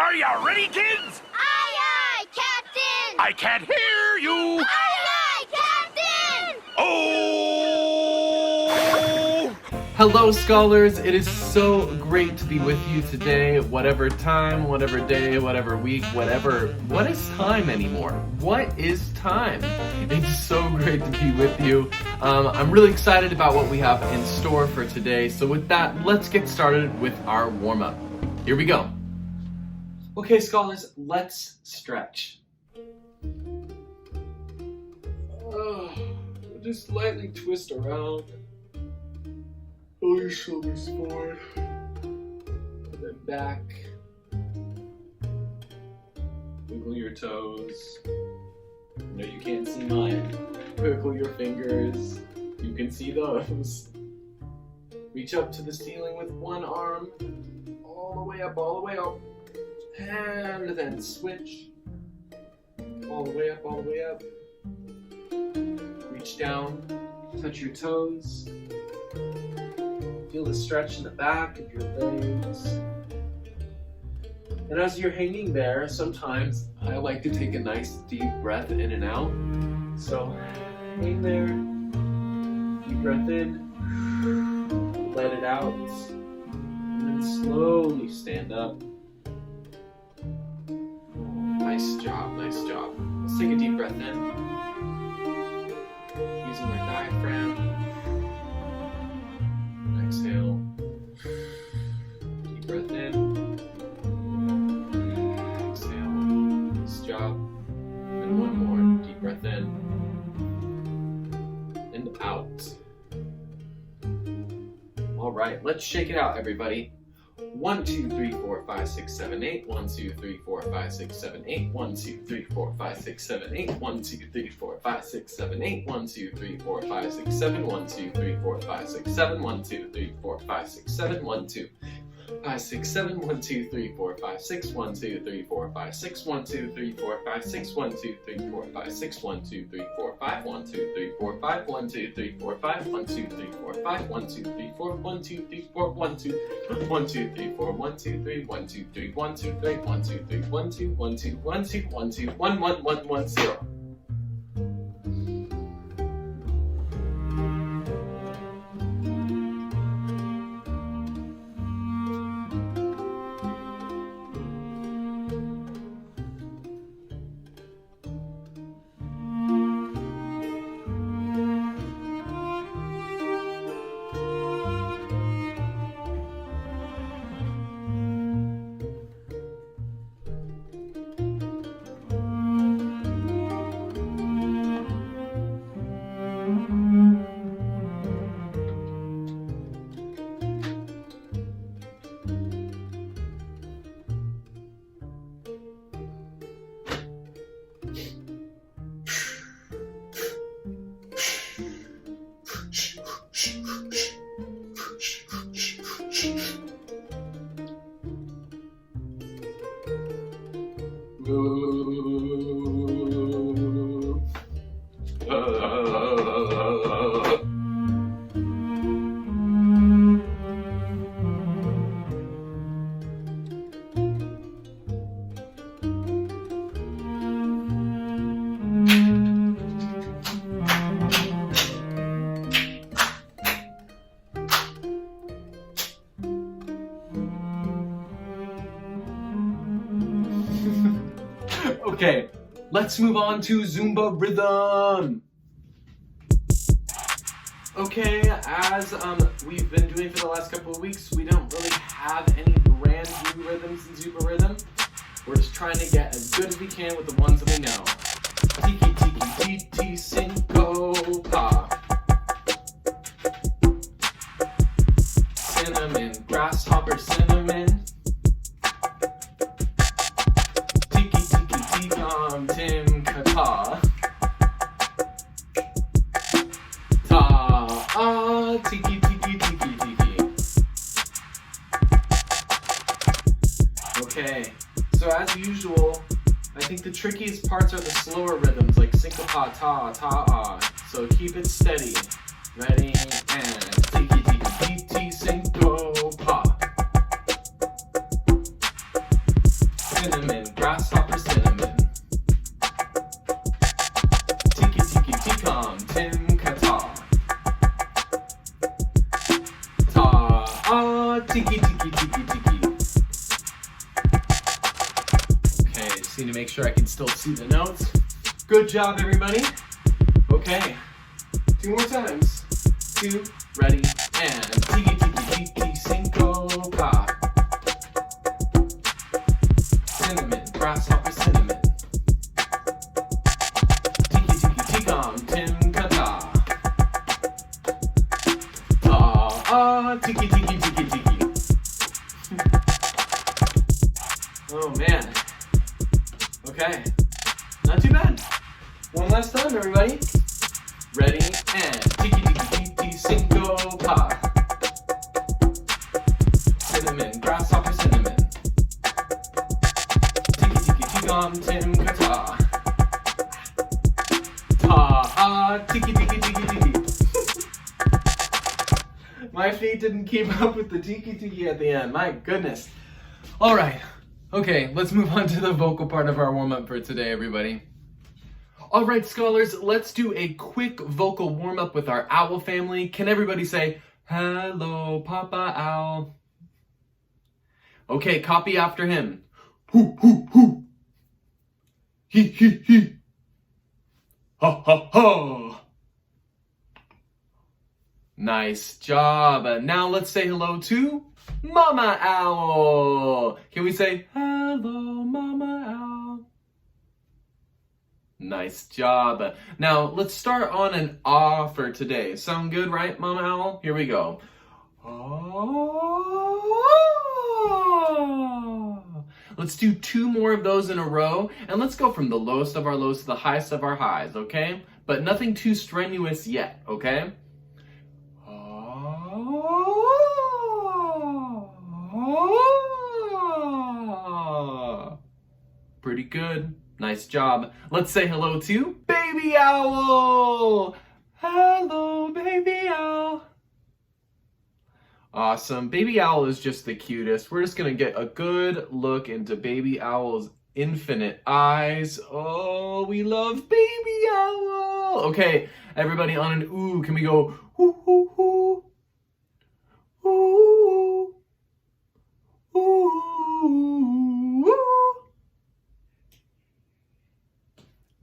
Are you ready, kids? Aye, aye, Captain! I can't hear you! Aye, aye, Captain! Oh! Hello, scholars. It is so great to be with you today. Whatever time, whatever day, whatever week, whatever. What is time anymore? What is time? It's so great to be with you. I'm really excited about what we have in store for today. So with that, let's get started with our warm-up. Here we go. Okay, scholars, let's stretch. Just lightly twist around. Pull your shoulders forward, and then back. Wiggle your toes. No, you can't see mine. Wiggle your fingers. You can see those. Reach up to the ceiling with one arm. All the way up, all the way up. And then switch. All the way up, all the way up. Reach down. Touch your toes. Feel the stretch in the back of your legs. And as you're hanging there, sometimes I like to take a nice deep breath in and out. So hang there, deep breath in, let it out, and then slowly stand up. Nice job, nice job. Let's take a deep breath in, using our diaphragm. Exhale. Deep breath in. Exhale. Nice job. And one more. Deep breath in. And out. Alright, let's shake it out, everybody. 1, 2, 3, 4, 5, 6, 7, 8. 1, 2, 3, 4, 5, 6, 7, 8. 1, 2, 3, 4, 5, 6, 7, 8. 1, 2, 3, 4, 5, 6, 7, 8. 1, 2, 3, 4, 5, 6, 7. 1, 2, 3, 4, 5, 6, 7. 1, 2, 3, 4, 5, 6, 7. 1, 2, 5, 6, 7. 1, 2, 3, 4, 5, 6. 1, 2, 3, 4, 5, 6. 1, 2, 3, 4, 5, 6. 1, 2, 3, 4, 5, 6. 1, 2, 3, 4, 5. 1, 2, 3, 4, 5. 1, 2, 3, 4, 5. 1, 2, 3, 4, 5. 1, 2, 3, 4. 1, 2, 3, 4. 1, 2, 1, 2, 3, 4. 1, 2, 3. 1, 2, 3. 1, 2, 3. 1, 2, 3. 1, 2, 1, 2, 1, 2, 1, 2, 1, 1, 1, 1, 0. Okay, let's move on to Zumba rhythm. Okay, as we've been doing for the last couple of weeks, we don't really have any brand new rhythms in Zumba rhythm. We're just trying to get as good as we can with the ones that we know. Tiki tiki titi cinco pa. Cinnamon, grasshopper cinnamon. Tim Kata. Ta tiki tiki tiki tiki. Okay, so as usual, I think the trickiest parts are the slower rhythms like syncopa ta ta ah. So keep it steady. Ready and tiki tiki tiki syncopa. Cinnamon, grasshopper, cinnamon. Tiki tiki tikam, tim kata. Ta tiki tiki tiki tiki. Okay, just need to make sure I can still see the notes. Good job, everybody. Okay, 2 more times. 2, ready, and tiki tiki tiki cinco ka. Cinnamon, grasshopper, cinnamon. Tiki tiki tikam, tim kata. Tiki tiki tiki tiki. Oh man. Okay, not too bad. One last time, everybody. Ready, and tiki tiki tiki cinco pa. Cinnamon, grasshopper, cinnamon. Tiki tiki tikam, tim kata. Tiki tiki tiki tiki. My feet didn't keep up with the tiki tiki at the end. My goodness. All right. Okay, let's move on to the vocal part of our warm-up for today, everybody. All right, scholars, let's do a quick vocal warm-up with our owl family. Can everybody say, hello, Papa Owl? Okay, copy after him. Hoo, hoo, hoo. He, he. Ha, ha, ha. Nice job. Now let's say hello to Mama Owl. Can we say, hello, Mama Owl? Nice job. Now let's start on an ah for today. Sound good, right, Mama Owl? Here we go. Ah. Let's do 2 more of those in a row, and let's go from the lowest of our lows to the highest of our highs, okay? But nothing too strenuous yet, okay? Pretty good. Nice job. Let's say hello to Baby Owl. Hello, Baby Owl. Awesome. Baby Owl is just the cutest. We're just going to get a good look into Baby Owl's infinite eyes. Oh, we love Baby Owl. Okay, everybody on an ooh, can we go ooh, ooh, ooh? Ooh, ooh, ooh.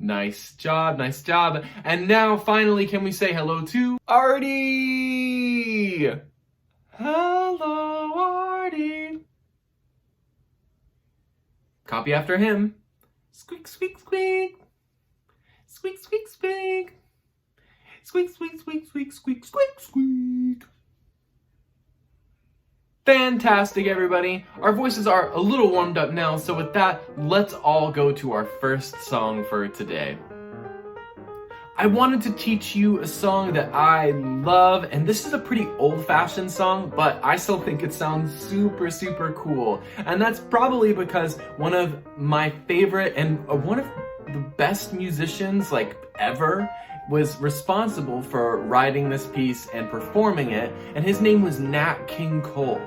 Nice job, nice job. And now, finally, can we say hello to Artie? Hello, Artie. Copy after him. Squeak, squeak, squeak. Squeak, squeak, squeak. Squeak, squeak, squeak, squeak, squeak, squeak, squeak. Fantastic, everybody. Our voices are a little warmed up now, so with that, let's all go to our first song for today. I wanted to teach you a song that I love, and this is a pretty old-fashioned song, but I still think it sounds super, super cool. And that's probably because one of my favorite and one of the best musicians, like, ever, was responsible for writing this piece and performing it, and his name was Nat King Cole.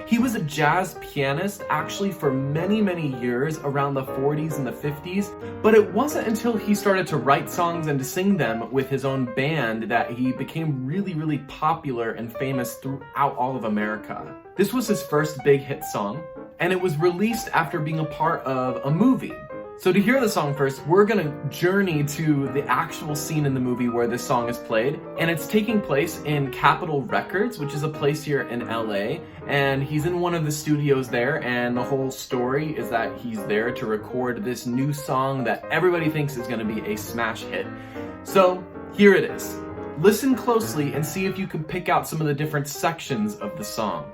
He was a jazz pianist actually for many, many years around the 40s and the 50s, but it wasn't until he started to write songs and to sing them with his own band that he became really, really popular and famous throughout all of America. This was his first big hit song, and it was released after being a part of a movie. So to hear the song first, we're gonna journey to the actual scene in the movie where this song is played, and it's taking place in Capitol Records, which is a place here in LA, and he's in one of the studios there, and the whole story is that he's there to record this new song that everybody thinks is gonna be a smash hit. So here it is. Listen closely and see if you can pick out some of the different sections of the song.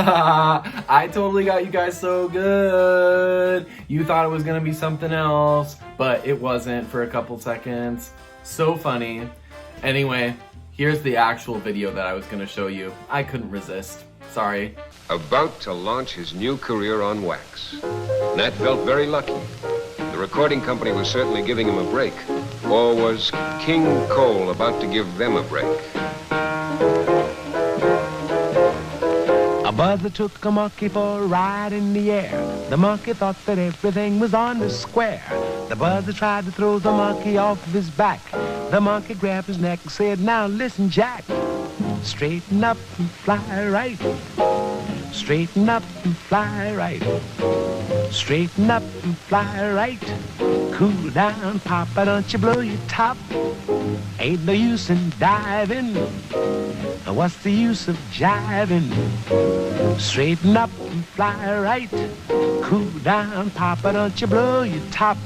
I totally got you guys so good. You thought it was gonna be something else, but it wasn't for a couple seconds. So funny. Anyway, here's the actual video that I was gonna show you. I couldn't resist. Sorry. About to launch his new career on wax. Nat felt very lucky. The recording company was certainly giving him a break. Or was King Cole about to give them a break? A buzzer took a monkey for a ride in the air. The monkey thought that everything was on the square. The buzzer tried to throw the monkey off of his back. The monkey grabbed his neck and said, "Now listen, Jack. Straighten up and fly right. Straighten up and fly right. Straighten up and fly right. Cool down, Papa, don't you blow your top. Ain't no use in diving. What's the use of jiving? Straighten up and fly right. Cool down, Papa, don't you blow your top."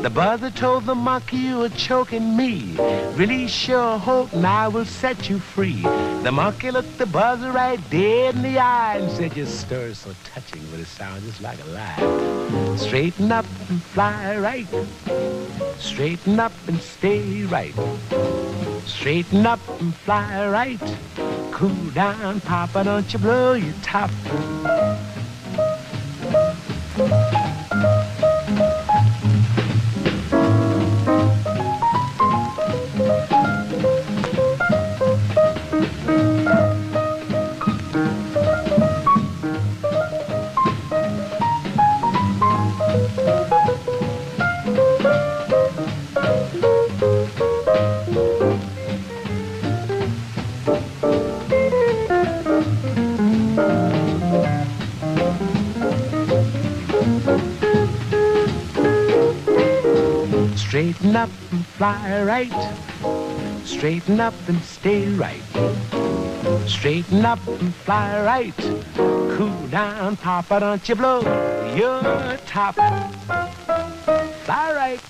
The buzzer told the monkey, "You are choking me. Release your hold and I will set you free." The monkey looked the buzzer right dead in the eye and said, "Your story's so touching, but it sounds just like a lie. Straighten up and fly right. Straighten up and stay right. Straighten up and fly right. Cool down, Papa, don't you blow your top." Straighten up and fly right. Straighten up and stay right. Straighten up and fly right. Cool down, Papa, don't you blow your top. Fly right.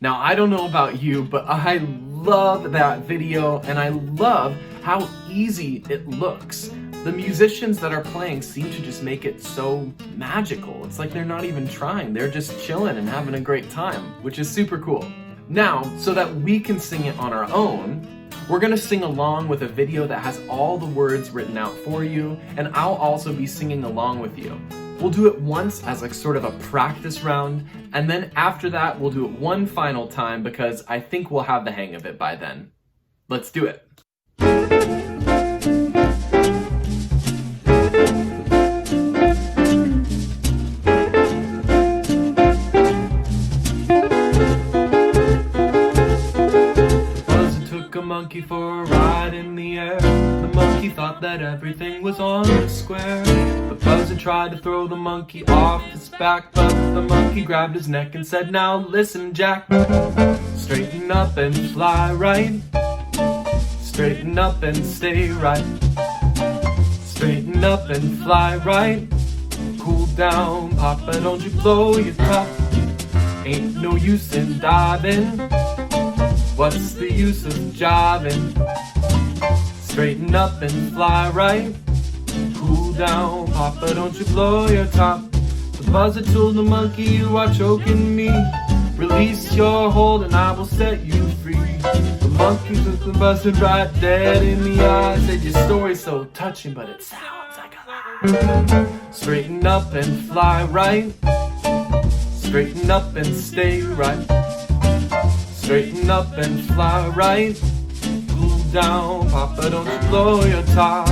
Now, I don't know about you, but I love that video and I love how easy it looks. The musicians that are playing seem to just make it so magical. It's like they're not even trying. They're just chilling and having a great time, which is super cool. Now, so that we can sing it on our own, we're gonna sing along with a video that has all the words written out for you, and I'll also be singing along with you. We'll do it once as like sort of a practice round, and then after that, we'll do it one final time because I think we'll have the hang of it by then. Let's do it. Monkey for a ride in the air. The monkey thought that everything was on the square. The buzzer tried to throw the monkey off his back, but the monkey grabbed his neck and said, "Now listen, Jack. Straighten up and fly right. Straighten up and stay right. Straighten up and fly right. Cool down, Papa, don't you blow your top. Ain't no use in diving. What's the use of jiving? Straighten up and fly right. Cool down, Papa, don't you blow your top." The buzzer told the monkey, "You are choking me. Release your hold and I will set you free." The monkey took the buzzer right dead in the eye. Said, "Your story's so touching, but it sounds like a lie. Straighten up and fly right. Straighten up and stay right. Straighten up and fly right. Cool down, Papa, don't you blow your top."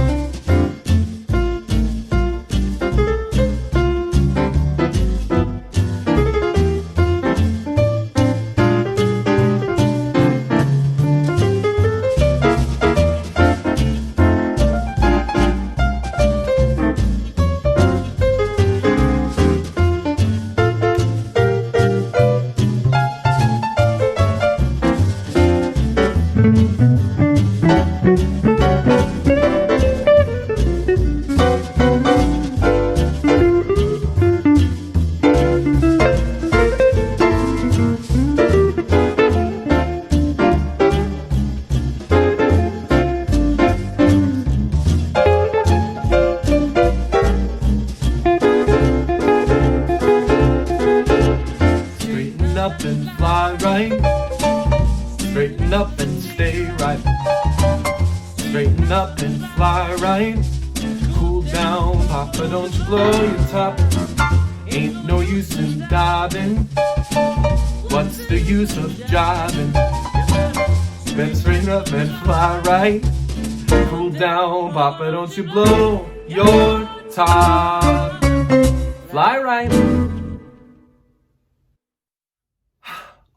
Up and fly right. Straighten up and stay right. Straighten Straighten up and fly right. Cool down, Papa, don't you blow your top. Ain't no use in diving. What's the use of jiving? Better straighten up and fly right. Cool down, Papa, don't you blow your top. Fly right.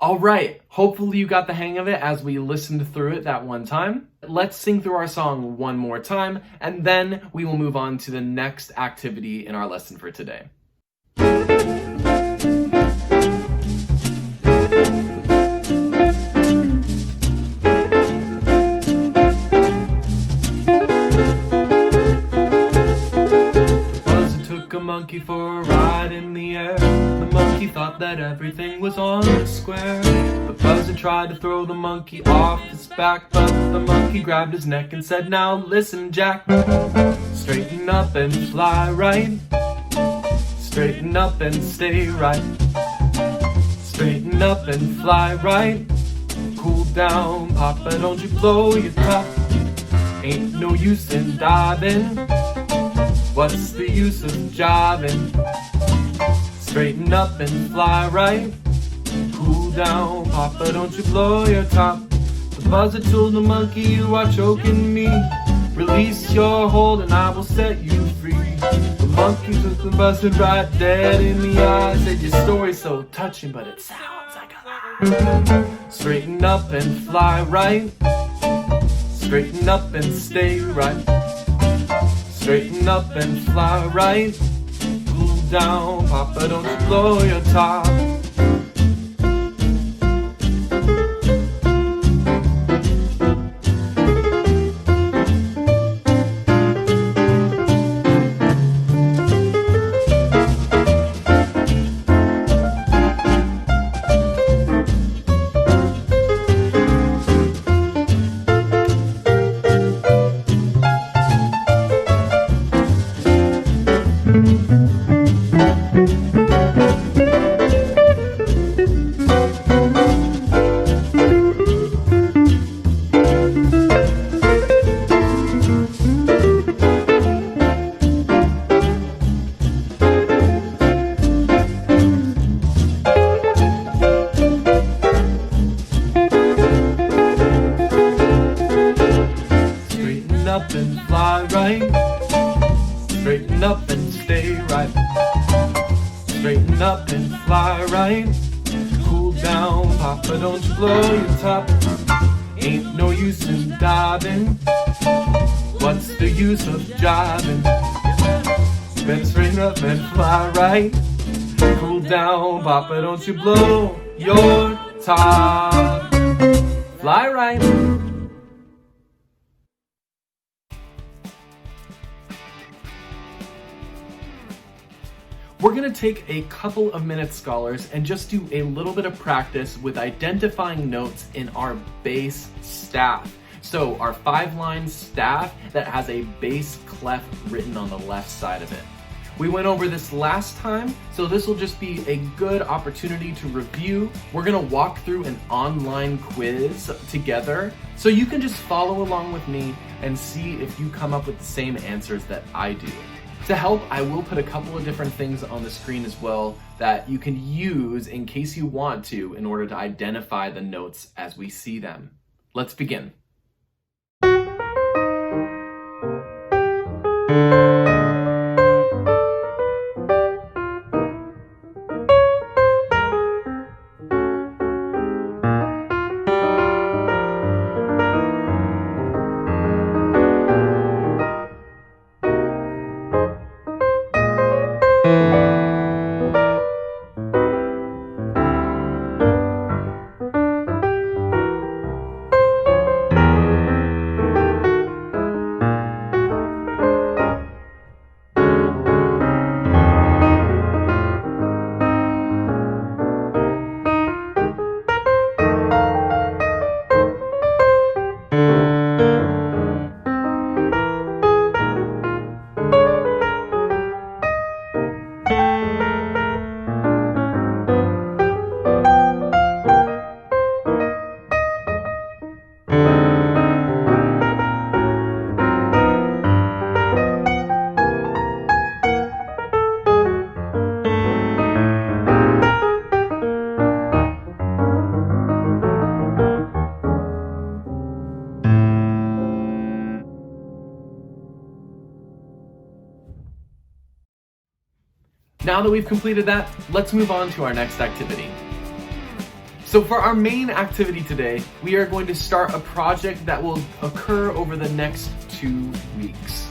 Alright, hopefully you got the hang of it as we listened through it that one time. Let's sing through our song one more time, and then we will move on to the next activity in our lesson for today. Monkey for a ride in the air. The monkey thought that everything was on the square. But Buzzer tried to throw the monkey off his back, but the monkey grabbed his neck and said, "Now listen, Jack. Straighten up and fly right. Straighten up and stay right. Straighten up and fly right. Cool down, Papa, don't you blow your top. Ain't no use in diving. What's the use of jiving? Straighten up and fly right. Cool down, Papa, don't you blow your top. The Buzzer told the monkey, "You are choking me. Release your hold and I will set you free." The monkey took the Buzzer right dead in the eye. Said, "Your story's so touching, but it sounds like a lie." Straighten up and fly right. Straighten up and stay right. Straighten up and fly right. Cool down, Papa, don't you blow your top. Up and fly right. Straighten up and stay right. Straighten up and fly right. Cool down, Papa, don't you blow your top. Ain't no use in diving. What's the use of jiving? Better straighten up and fly right. Cool down, Papa, don't you blow your top. Fly right. We're going to take a couple of minutes, scholars, and just do a little bit of practice with identifying notes in our bass staff. So our 5-line staff that has a bass clef written on the left side of it. We went over this last time, so this will just be a good opportunity to review. We're going to walk through an online quiz together, so you can just follow along with me and see if you come up with the same answers that I do. To help, I will put a couple of different things on the screen as well that you can use in case you want to in order to identify the notes as we see them. Let's begin. Now that we've completed that, let's move on to our next activity. So for our main activity today, we are going to start a project that will occur over the next 2 weeks.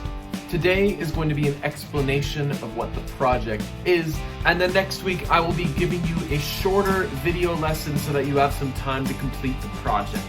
Today is going to be an explanation of what the project is, and then next week I will be giving you a shorter video lesson so that you have some time to complete the project.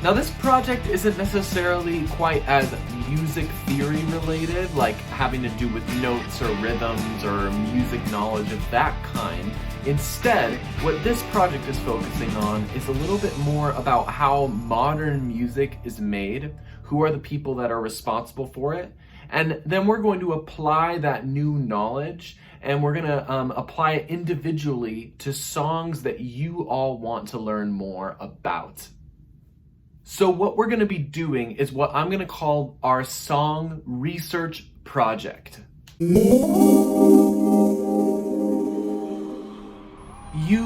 Now this project isn't necessarily quite as music theory related, like having to do with notes or rhythms or music knowledge of that kind. Instead, what this project is focusing on is a little bit more about how modern music is made, who are the people that are responsible for it, and then we're going to apply that new knowledge and we're going to apply it individually to songs that you all want to learn more about. So what we're going to be doing is what I'm going to call our song research project. You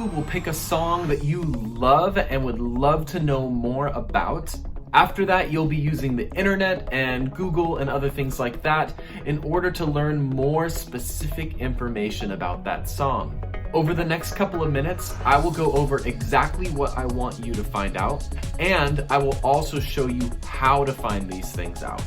will pick a song that you love and would love to know more about. After that, you'll be using the internet and Google and other things like that in order to learn more specific information about that song. Over the next couple of minutes, I will go over exactly what I want you to find out, and I will also show you how to find these things out.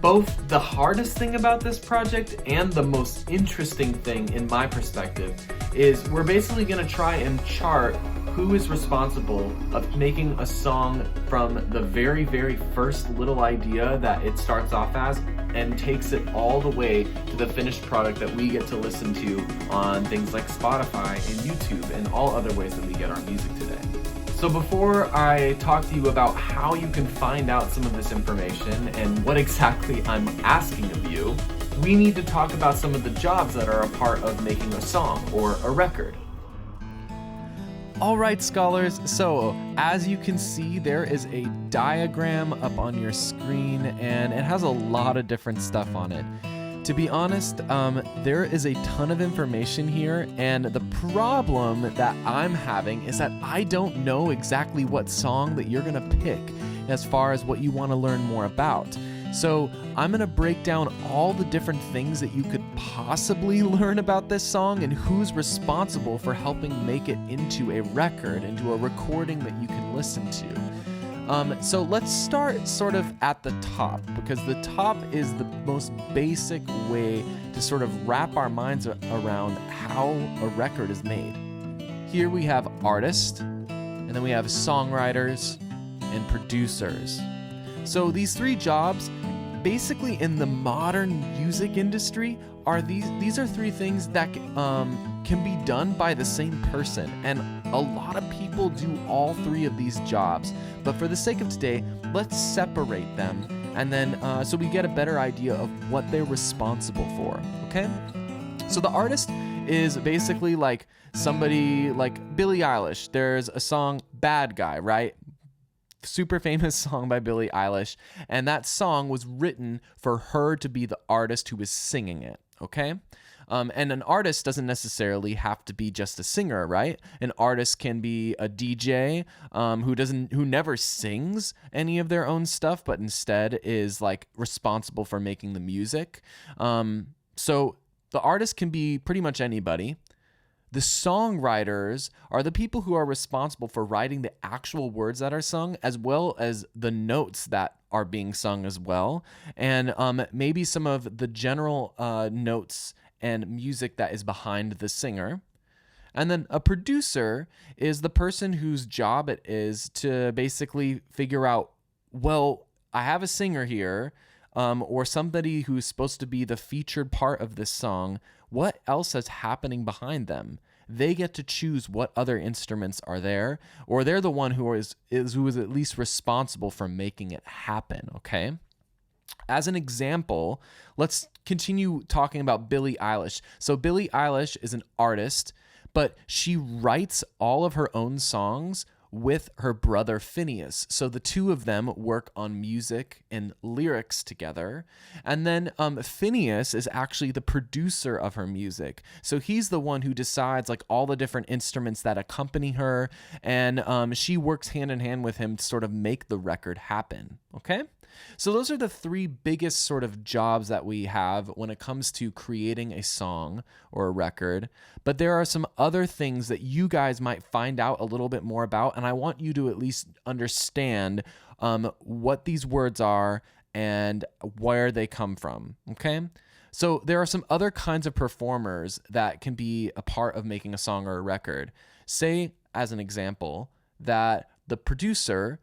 Both the hardest thing about this project and the most interesting thing in my perspective is we're basically going to try and chart who is responsible of making a song from the very, very first little idea that it starts off as and takes it all the way to the finished product that we get to listen to on things like Spotify and YouTube and all other ways that we get our music today. So before I talk to you about how you can find out some of this information and what exactly I'm asking of you, we need to talk about some of the jobs that are a part of making a song or a record. All right, scholars, so as you can see, there is a diagram up on your screen and it has a lot of different stuff on it. To be honest, there is a ton of information here, and the problem that I'm having is that I don't know exactly what song that you're gonna pick as far as what you want to learn more about. So I'm gonna break down all the different things that you could possibly learn about this song and who's responsible for helping make it into a record, into a recording that you can listen to. So let's start sort of at the top, because the top is the most basic way to sort of wrap our minds around how a record is made. Here we have artists, and then we have songwriters and producers. So these three jobs, basically in the modern music industry, are these are three things that can be done by the same person, and a lot of people do all three of these jobs. But for the sake of today, let's separate them, and then so we get a better idea of what they're responsible for. Okay? So the artist is basically like somebody like Billie Eilish. There's a song "Bad Guy," right? Super famous song by Billie Eilish, and that song was written for her to be the artist who was singing it, okay? And an artist doesn't necessarily have to be just a singer, right? An artist can be a DJ who never sings any of their own stuff, but instead is like responsible for making the music. So the artist can be pretty much anybody. The songwriters are the people who are responsible for writing the actual words that are sung, as well as the notes that are being sung as well, and maybe some of the general notes and music that is behind the singer. And then a producer is the person whose job it is to basically figure out, well, I have a singer here, or somebody who's supposed to be the featured part of this song. What else is happening behind them? They get to choose what other instruments are there, or they're the one who is at least responsible for making it happen, okay? As an example, let's continue talking about Billie Eilish. So Billie Eilish is an artist, but she writes all of her own songs with her brother Phineas. So the two of them work on music and lyrics together. And then Phineas is actually the producer of her music. So he's the one who decides like all the different instruments that accompany her, and she works hand in hand with him to sort of make the record happen. Okay? So those are the three biggest sort of jobs that we have when it comes to creating a song or a record. But there are some other things that you guys might find out a little bit more about, and I want you to at least understand what these words are and where they come from, okay? So there are some other kinds of performers that can be a part of making a song or a record. Say, as an example, that the producer,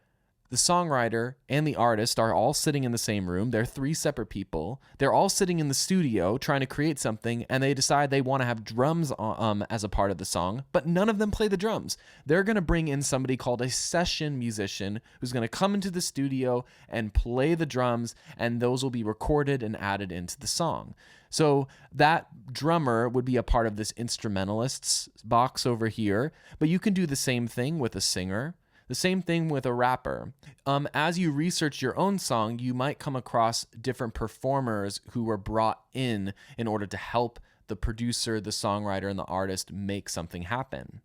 the songwriter, and the artist are all sitting in the same room. They're three separate people. They're all sitting in the studio trying to create something, and they decide they want to have drums as a part of the song, but none of them play the drums. They're going to bring in somebody called a session musician who's going to come into the studio and play the drums, and those will be recorded and added into the song. So that drummer would be a part of this instrumentalists box over here, but you can do the same thing with a singer. The same thing with a rapper. As you research your own song, you might come across different performers who were brought in order to help the producer, the songwriter, and the artist make something happen.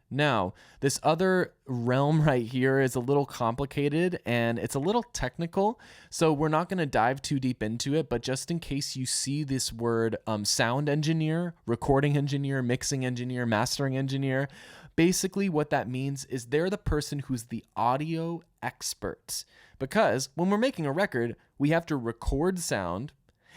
Now, this other realm right here is a little complicated and it's a little technical, so we're not going to dive too deep into it, but just in case you see this word sound engineer, recording engineer, mixing engineer, mastering engineer, basically what that means is they're the person who's the audio expert. Because when we're making a record, we have to record sound,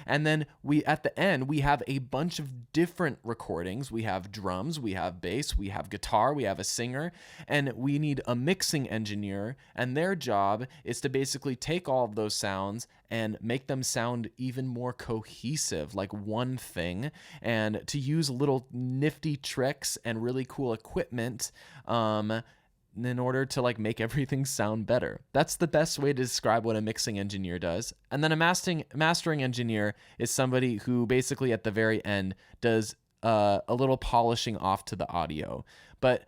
and then at the end, we have a bunch of different recordings. We have drums, we have bass, we have guitar, we have a singer, and we need a mixing engineer, and their job is to basically take all of those sounds and make them sound even more cohesive, like one thing, and to use little nifty tricks and really cool equipment in order to make everything sound better. That's the best way to describe what a mixing engineer does. And then a mastering engineer is somebody who basically at the very end does a little polishing off to the audio. But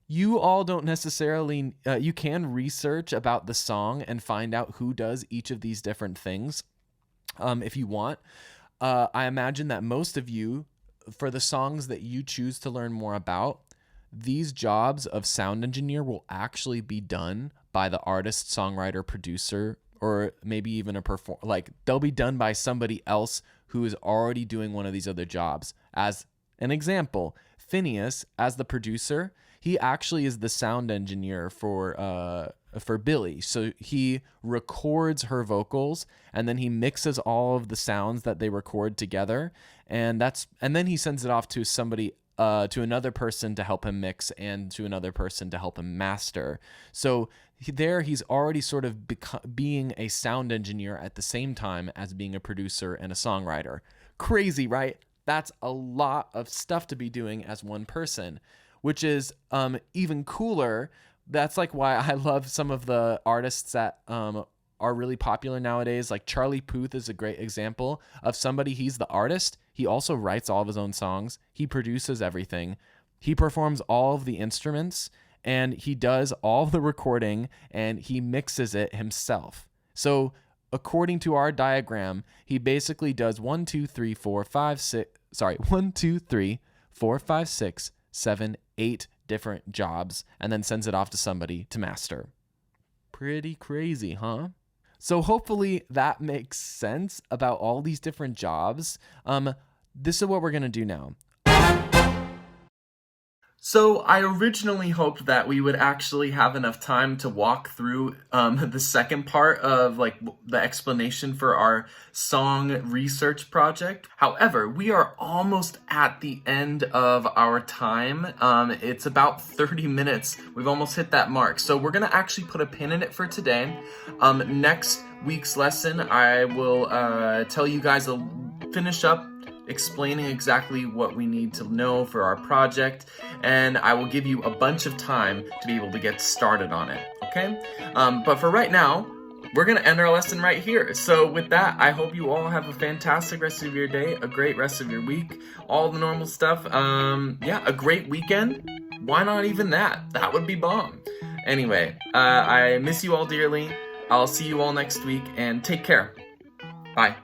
you all don't necessarily, you can research about the song and find out who does each of these different things if you want. I imagine that most of you, for the songs that you choose to learn more about, these jobs of sound engineer will actually be done by the artist, songwriter, producer, or maybe even they'll be done by somebody else who is already doing one of these other jobs. As an example, Phineas, as the producer, he actually is the sound engineer for Billie. So he records her vocals and then he mixes all of the sounds that they record together, and then he sends it off to somebody to another person to help him mix and to another person to help him master. So he's already sort of being a sound engineer at the same time as being a producer and a songwriter. Crazy, right? That's a lot of stuff to be doing as one person, which is even cooler. That's why I love some of the artists that are really popular nowadays. Like Charlie Puth is a great example of somebody. He's the artist. He also writes all of his own songs. He produces everything. He performs all of the instruments, and he does all the recording, and he mixes it himself. So according to our diagram, he basically does 1, 2, 3, 4, 5, 6, 7, 8 different jobs, and then sends it off to somebody to master. Pretty crazy, huh? So hopefully that makes sense about all these different jobs. This is what we're going to do now. So I originally hoped that we would actually have enough time to walk through the second part of the explanation for our song research project. However, we are almost at the end of our time. It's about 30 minutes. We've almost hit that mark. So we're going to actually put a pin in it for today. Next week's lesson, I will tell you guys finish up explaining exactly what we need to know for our project, and I will give you a bunch of time to be able to get started on it, okay? But for right now, we're going to end our lesson right here. So with that, I hope you all have a fantastic rest of your day, a great rest of your week, all the normal stuff. A great weekend. Why not even that? That would be bomb. Anyway, I miss you all dearly. I'll see you all next week, and take care. Bye.